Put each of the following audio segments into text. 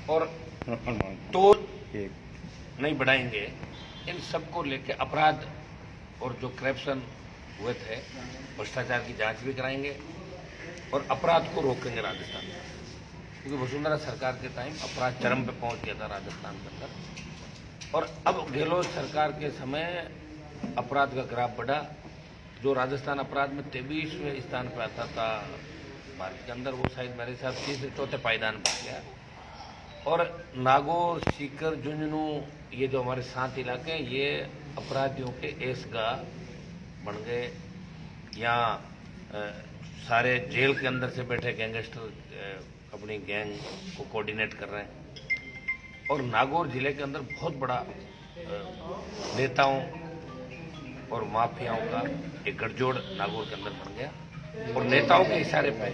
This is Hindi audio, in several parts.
और तो नहीं बढ़ाएंगे। इन सबको लेके अपराध और जो करप्शन हुए थे, भ्रष्टाचार की जांच भी कराएंगे और अपराध को रोकेंगे राजस्थान में, क्योंकि वसुंधरा सरकार के टाइम अपराध चरम पे पहुंच गया था राजस्थान के अंदर। और अब गहलोत सरकार के समय अपराध का ग्राफ बढ़ा। जो राजस्थान अपराध में 23वें स्थान पर आता था भारत के अंदर, वो शायद मेरे हिसाब से 3 से 4 पायदान पर गया। और नागौर, सीकर, झुंझुनू, ये जो हमारे 7 इलाके हैं, ये अपराधियों के ऐशगाह बन गए। यहाँ सारे जेल के अंदर से बैठे गैंगस्टर अपनी गैंग को कोऑर्डिनेट कर रहे हैं। और नागौर जिले के अंदर बहुत बड़ा नेताओं और माफियाओं का एक गठजोड़ नागौर के अंदर बन गया और नेताओं के इशारे पर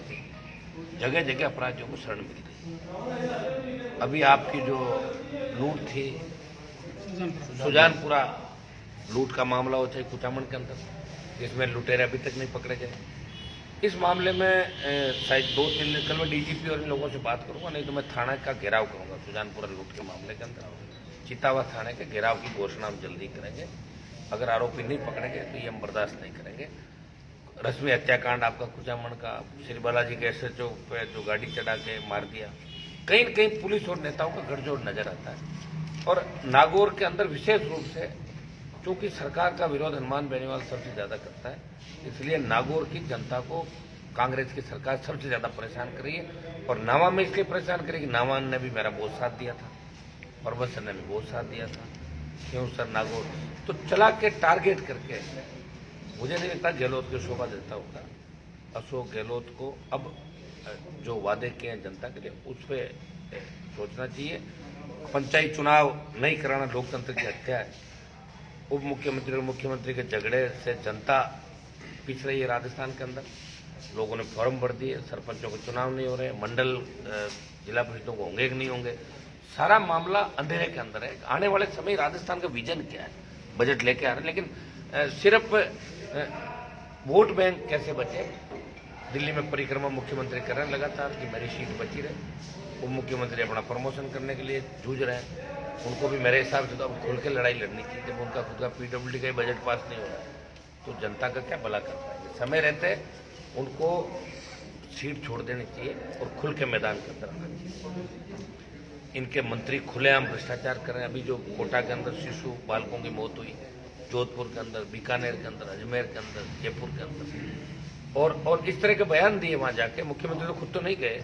जगह जगह अपराधियों को शरण मिल गई। अभी आपकी जो लूट थी, सुजानपुरा लूट का मामला हो, चाहे कुचामन के अंदर, जिसमें लुटेरे अभी तक नहीं पकड़े गए। इस मामले में शायद 2-3 दिन कल मैं डीजीपी और इन लोगों से बात करूंगा, नहीं तो मैं थाना का घेराव करूंगा। सुजानपुरा लूट के मामले के अंदर चितावा थाने के घेराव की घोषणा हम जल्दी करेंगे। अगर आरोपी नहीं पकड़ेंगे तो ये हम बर्दाश्त नहीं करेंगे। रश्मि हत्याकांड आपका कुचामन का, श्री बालाजी के SHO पे जो गाड़ी चढ़ा के मार दिया, कहीं न कहीं पुलिस और नेताओं का गठजोड़ नजर आता है। और नागौर के अंदर विशेष रूप से क्योंकि सरकार का विरोध हनुमान बेनीवाल सबसे ज्यादा करता है, इसलिए नागौर की जनता को कांग्रेस की सरकार सबसे ज्यादा परेशान कर रही है। और नावा में इसलिए परेशान करेगी, नावा ने भी मेरा बहुत साथ दिया था, पर्वत सर ने भी बहुत साथ दिया था, क्यों सर नागौर तो चला के टारगेट करके। मुझे नहीं लगता गहलोत को शोभा देता होगा। अशोक गहलोत को अब जो वादे किए हैं जनता के लिए, उस पर सोचना चाहिए। पंचायत चुनाव नहीं कराना लोकतंत्र की हत्या है। उप मुख्यमंत्री और मुख्यमंत्री के झगड़े से जनता पिछ रही है राजस्थान के अंदर। लोगों ने फॉर्म भर दिए, सरपंचों के चुनाव नहीं हो रहे, मंडल जिला परिषदों को होंगे कि नहीं होंगे, सारा मामला अंधेरे के अंदर है। आने वाले समय राजस्थान का विजन क्या है, बजट लेके आ रहे हैं, लेकिन सिर्फ वोट बैंक कैसे बचे। दिल्ली में परिक्रमा मुख्यमंत्री कर रहे हैं लगातार कि मेरी सीट बची रहे। उप मुख्यमंत्री अपना प्रमोशन करने के लिए जूझ रहे हैं। उनको भी मेरे हिसाब से तो अब खुल के लड़ाई लड़नी चाहिए। जब उनका खुद का PWD का बजट पास नहीं हो रहा है तो जनता का क्या भला कर पाएंगे। समय रहते उनको सीट छोड़ देनी चाहिए और खुल के मैदान के अंदर आना चाहिए। इनके मंत्री खुलेआम भ्रष्टाचार कर रहे हैं। अभी जो कोटा के अंदर शिशु बालकों की मौत हुई, जोधपुर के अंदर, बीकानेर के अंदर, अजमेर के अंदर, जयपुर के अंदर, और इस तरह के बयान दिए वहां जाके। मुख्यमंत्री तो खुद तो नहीं गए,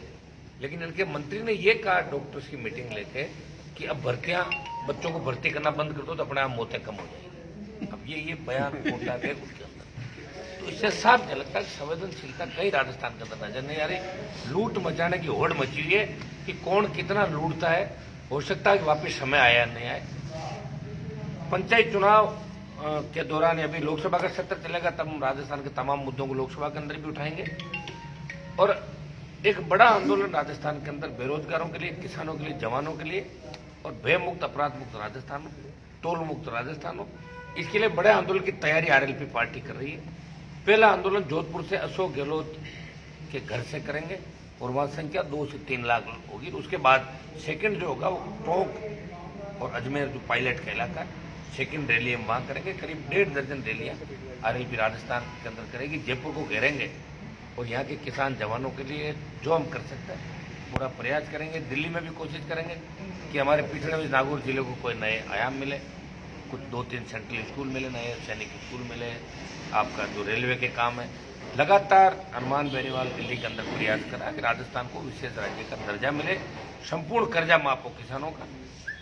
लेकिन इनके मंत्री ने ये कहा डॉक्टर्स की मीटिंग लेके कि अब भर्तियां, बच्चों को भर्ती करना बंद कर दो तो अपने आप मौतें कम हो जाएगी। अब ये बयान कोटा के उसके अंदर, तो इससे साफ झलकता है संवेदनशीलता कहीं राजस्थान के अंदर नजर नहीं आ रही। लूट मचाने की होड़ मची हुई है कि कौन कितना लूटता है। हो सकता है कि वापिस समय आया नहीं आए। पंचायत चुनाव के दौरान अभी लोकसभा का सत्र चलेगा, तब हम राजस्थान के तमाम मुद्दों को लोकसभा के अंदर भी उठाएंगे। और एक बड़ा आंदोलन राजस्थान के अंदर बेरोजगारों के लिए, किसानों के लिए, जवानों के लिए, और भय मुक्त, अपराध मुक्त राजस्थान हो, टोल मुक्त राजस्थान हो, इसके लिए बड़े आंदोलन की तैयारी RLP पार्टी कर रही है। पहला आंदोलन जोधपुर से अशोक गहलोत के घर से करेंगे और वहां संख्या 2 से 3 लाख होगी। उसके बाद सेकंड जो होगा वो टोंक और अजमेर जो पायलट का इलाका, सेकंड रैली हम वहां करेंगे। करीब 1.5 दर्जन रैलियां RLP राजस्थान के अंदर करेगी। जयपुर को घेरेंगे और यहाँ के किसान जवानों के लिए जो हम कर सकते हैं पूरा प्रयास करेंगे। दिल्ली में भी कोशिश करेंगे कि हमारे पिछड़े हुए नागौर जिले को कोई नए आयाम मिले, कुछ 2-3 सेंट्रल स्कूल मिले, नए सैनिक स्कूल मिले, आपका जो रेलवे के काम है। लगातार हनुमान बेनीवाल दिल्ली के अंदर प्रयास करा कि राजस्थान को विशेष राज्य का दर्जा मिले, संपूर्ण कर्जा माफ हो किसानों का,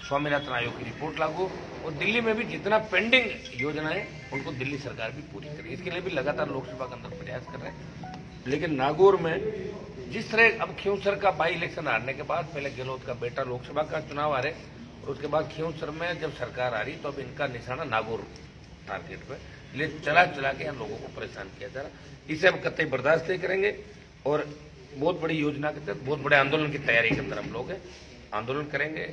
स्वामीनाथन आयोग की रिपोर्ट लागू, और दिल्ली में भी जितना पेंडिंग योजनाएं उनको दिल्ली सरकार भी पूरी करे। इसके लिए भी लगातार लोकसभा के अंदर प्रयास कर रहे हैं। लेकिन नागौर में जिस तरह अब खींवसर का बाई इलेक्शन हारने के बाद, पहले गहलोत का बेटा लोकसभा का चुनाव हारे और उसके बाद खींवसर में जब सरकार आ रही तो अब इनका निशाना नागौर टारगेट पे ले चला के यहाँ लोगों को परेशान किया जा रहा। इसे हम कतई बर्दाश्त नहीं करेंगे और बहुत बड़ी योजना के तहत बहुत बड़े आंदोलन की तैयारी के अंदर हम लोग हैं। आंदोलन करेंगे,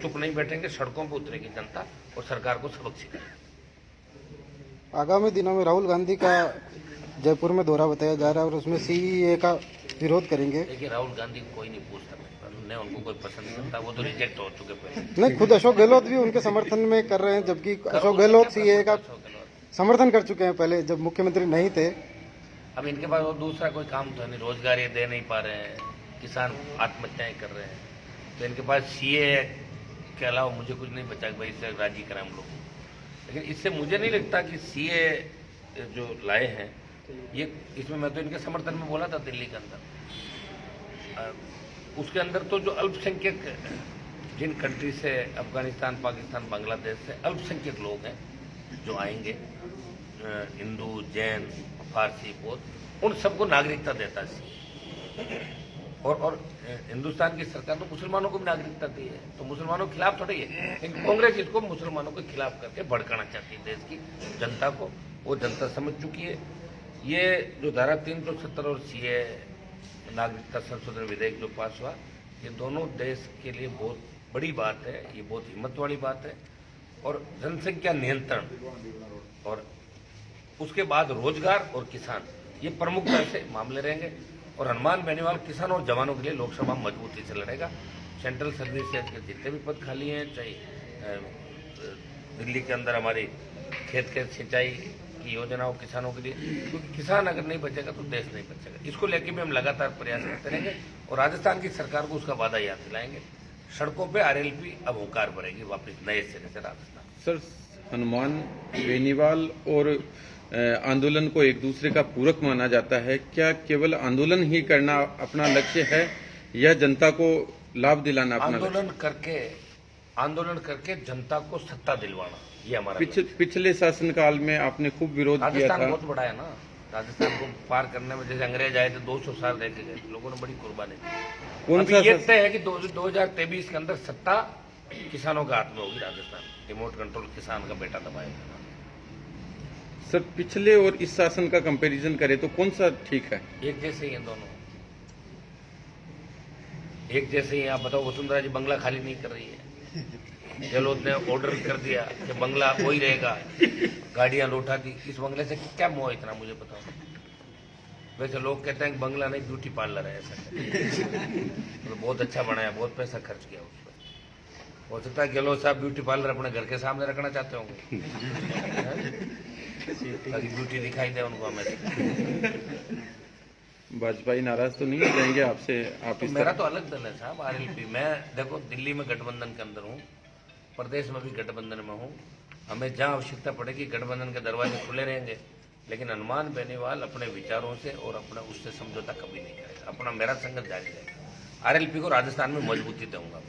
चुप नहीं बैठेंगे, सड़कों पर उतरेगी जनता और सरकार को सबक सिखाएगी। आगामी दिनों में राहुल गांधी का जयपुर में दौरा बताया जा रहा है और उसमें CEA का विरोध करेंगे। देखिए, राहुल गांधी को कोई नहीं पूछता। बनने, उनको कोई पसंद नहीं करता, वो तो रिजेक्ट हो चुके पहले। नहीं, खुद अशोक गहलोत भी उनके समर्थन में कर रहे हैं, जबकि अशोक गहलोत सीएए का समर्थन कर चुके हैं पहले जब मुख्यमंत्री नहीं थे। अब इनके पास और दूसरा कोई काम तो है नहीं, रोजगार ये दे नहीं पा रहे हैं, किसान आत्महत्याएं कर रहे हैं, तो इनके पास सीए के अलावा मुझे कुछ नहीं बचा कि भाई इससे राजी करें हम लोग। लेकिन इससे मुझे नहीं लगता कि सीए जो लाए हैं ये, इसमें मैं तो इनके समर्थन में बोला था दिल्ली के अंदर, उसके अंदर तो जो अल्पसंख्यक जिन कंट्री से, अफगानिस्तान, पाकिस्तान, बांग्लादेश से अल्पसंख्यक लोग हैं जो आएंगे, हिंदू, जैन, फारसी, बौद्ध, उन सबको नागरिकता देता है। और हिंदुस्तान की सरकार तो मुसलमानों को भी नागरिकता दी है, तो मुसलमानों के खिलाफ थोड़ी है, लेकिन कांग्रेस इसको मुसलमानों के खिलाफ करके भड़काना चाहती है देश की जनता को। वो जनता समझ चुकी है। ये जो धारा 370 और सीए नागरिकता संशोधन विधेयक जो पास हुआ, ये दोनों देश के लिए बहुत बड़ी बात है, ये बहुत हिम्मत वाली बात है। और जनसंख्या नियंत्रण और उसके बाद रोजगार और किसान, ये प्रमुखता से मामले रहेंगे। और हनुमान बेनीवाल किसान और जवानों के लिए लोकसभा मजबूती से लड़ेगा। सेंट्रल सर्विस के जितने भी पद खाली हैं, चाहे दिल्ली के अंदर हमारी खेत सिंचाई की योजना हो किसानों के लिए, क्योंकि किसान अगर नहीं बचेगा तो देश नहीं बचेगा। इसको लेकर भी हम लगातार प्रयास करते रहेंगे और राजस्थान की सरकार को उसका वादा याद दिलाएंगे। सड़कों पे आरएलपी अब हुंकार भरेगी वापस नए सिरे से राजस्थान। सर, हनुमान बेनीवाल और आंदोलन को एक दूसरे का पूरक माना जाता है, क्या केवल आंदोलन ही करना अपना लक्ष्य है या जनता को लाभ दिलाना अपना आंदोलन करके जनता को सत्ता दिलवाना, ये हमारा पिछले शासनकाल में आपने खूब विरोध किया था। राजस्थान बहुत बड़ा है ना, राजस्थान को पार करने में जैसे अंग्रेज आए थे 200 साल रह के गए, लोगों ने बड़ी कुर्बानी दी। कौन सा ये तय है कि 2023 के अंदर सत्ता किसानों के हाथ में होगी। राजस्थान रिमोट कंट्रोल किसान का बेटा दबाएगा। सर, पिछले और इस शासन का कंपैरिजन करें तो कौन सा ठीक है? एक जैसे ही हैं दोनों, एक जैसे ही। आप बताओ, वसुंधरा जी बंगला खाली नहीं कर रही है, गहलोत ने ऑर्डर कर दिया कि बंगला वही रहेगा, गाड़ियां लौटा दी। इस बंगले से क्या मोह इतना, मुझे बताओ। वैसे लोग कहते हैं कि बंगला नहीं ब्यूटी पार्लर है, ऐसा तो बहुत अच्छा बनाया, बहुत पैसा खर्च किया उस पर। हो सकता है गहलोत साहब ब्यूटी पार्लर अपने घर के सामने रखना चाहते होंगे ताकि ब्यूटी दिखाई दे उनको हमें। वाजपेयी नाराज तो नहीं हो जाएंगे आपसे? आप तो मेरा तो अलग दल है साहब, आरएलपी। मैं देखो दिल्ली में गठबंधन के अंदर हूँ, प्रदेश में भी गठबंधन में हूँ। हमें जहाँ आवश्यकता पड़ेगी गठबंधन के दरवाजे खुले रहेंगे, लेकिन हनुमान बेनीवाल अपने विचारों से और अपने उससे समझौता कभी नहीं करेगा। अपना मेरा संघर्ष जारी रहेगा। आरएलपी को राजस्थान में मजबूती दूंगा।